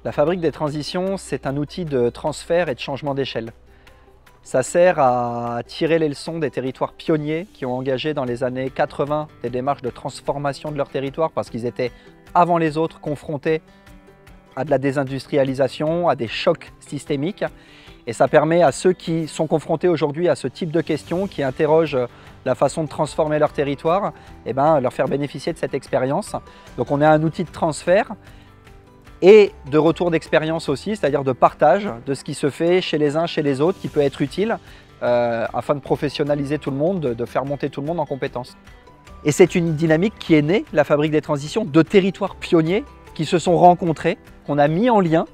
La fabrique des transitions, c'est un outil de transfert et de changement d'échelle. Ça sert à tirer les leçons des territoires pionniers qui ont engagé dans les années 80 des démarches de transformation de leur territoire parce qu'ils étaient avant les autres confrontés à de la désindustrialisation, à des chocs systémiques. Et ça permet à ceux qui sont confrontés aujourd'hui à ce type de questions, qui interrogent la façon de transformer leur territoire, leur faire bénéficier de cette expérience. Donc on a un outil de transfert et de retour d'expérience aussi, c'est-à-dire de partage de ce qui se fait chez les uns, chez les autres, qui peut être utile afin de professionnaliser tout le monde, de faire monter tout le monde en compétences. Et c'est une dynamique qui est née, la fabrique des transitions, de territoires pionniers qui se sont rencontrés, qu'on a mis en lien.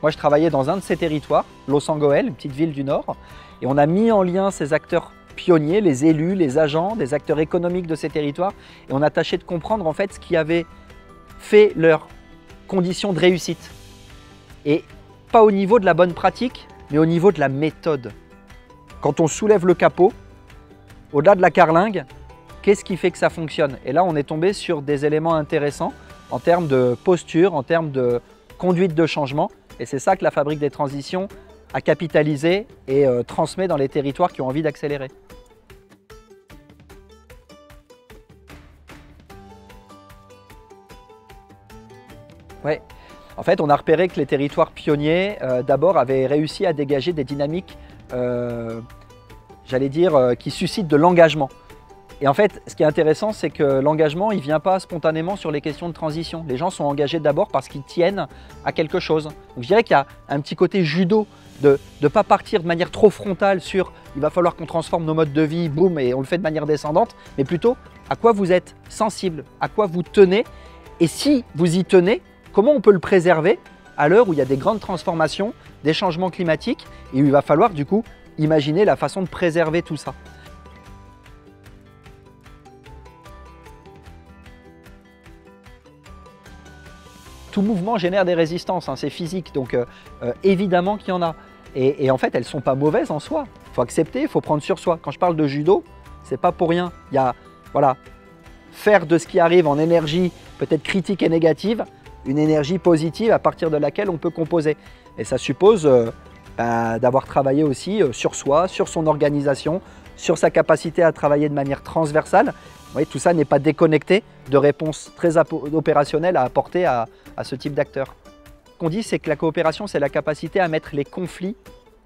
Moi, je travaillais dans un de ces territoires, Losangoël, une petite ville du Nord, et on a mis en lien ces acteurs pionniers, les élus, les agents, des acteurs économiques de ces territoires, et on a tâché de comprendre en fait ce qui avait fait leurs conditions de réussite. Et pas au niveau de la bonne pratique, mais au niveau de la méthode. Quand on soulève le capot, au-delà de la carlingue, qu'est-ce qui fait que ça fonctionne? Et là, on est tombé sur des éléments intéressants en termes de posture, en termes de conduite de changement. Et c'est ça que la fabrique des transitions a capitalisé et transmet dans les territoires qui ont envie d'accélérer. Ouais. En fait, on a repéré que les territoires pionniers, d'abord, avaient réussi à dégager des dynamiques, j'allais dire, qui suscitent de l'engagement. Et en fait, ce qui est intéressant, c'est que l'engagement, il ne vient pas spontanément sur les questions de transition. Les gens sont engagés d'abord parce qu'ils tiennent à quelque chose. Donc je dirais qu'il y a un petit côté judo de ne pas partir de manière trop frontale sur « il va falloir qu'on transforme nos modes de vie, boum, et on le fait de manière descendante », mais plutôt à quoi vous êtes sensible, à quoi vous tenez, et si vous y tenez, comment on peut le préserver à l'heure où il y a des grandes transformations, des changements climatiques, et où il va falloir du coup imaginer la façon de préserver tout ça. Tout mouvement génère des résistances, hein, c'est physique, donc évidemment qu'il y en a. Et en fait, elles ne sont pas mauvaises en soi. Il faut accepter, il faut prendre sur soi. Quand je parle de judo, c'est pas pour rien. Il y a, voilà, faire de ce qui arrive en énergie peut-être critique et négative, une énergie positive à partir de laquelle on peut composer. Et ça suppose d'avoir travaillé aussi sur soi, sur son organisation, sur sa capacité à travailler de manière transversale. Vous voyez, tout ça n'est pas déconnecté de réponses très opérationnelles à apporter à ce type d'acteurs. Ce qu'on dit, c'est que la coopération, c'est la capacité à mettre les conflits,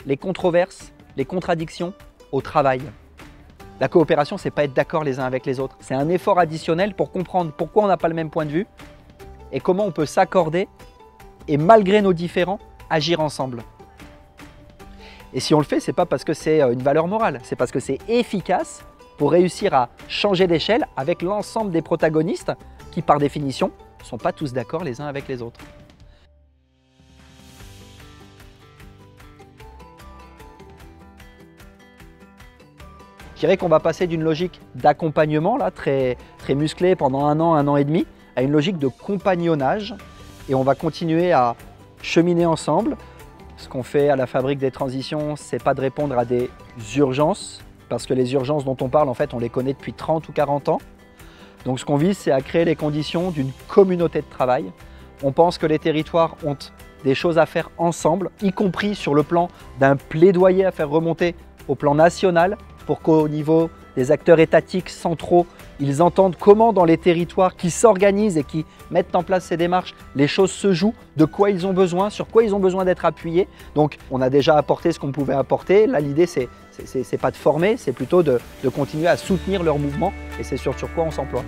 les controverses, les contradictions au travail. La coopération, c'est pas être d'accord les uns avec les autres. C'est un effort additionnel pour comprendre pourquoi on n'a pas le même point de vue et comment on peut s'accorder et malgré nos différends, agir ensemble. Et si on le fait, c'est pas parce que c'est une valeur morale, c'est parce que c'est efficace pour réussir à changer d'échelle avec l'ensemble des protagonistes qui, par définition, ne sont pas tous d'accord les uns avec les autres. Je dirais qu'on va passer d'une logique d'accompagnement très musclée pendant un an et demi, à une logique de compagnonnage. Et on va continuer à cheminer ensemble. Ce qu'on fait à la fabrique des transitions, c'est pas de répondre à des urgences, parce que les urgences dont on parle, en fait, on les connaît depuis 30 ou 40 ans. Donc ce qu'on vise, c'est à créer les conditions d'une communauté de travail. On pense que les territoires ont des choses à faire ensemble, y compris sur le plan d'un plaidoyer à faire remonter au plan national, pour qu'au niveau des acteurs étatiques centraux, ils entendent comment dans les territoires qui s'organisent et qui mettent en place ces démarches, les choses se jouent, de quoi ils ont besoin, sur quoi ils ont besoin d'être appuyés. Donc on a déjà apporté ce qu'on pouvait apporter. Là, l'idée, c'est pas de former, c'est plutôt de continuer à soutenir leur mouvement et c'est sur quoi on s'emploie.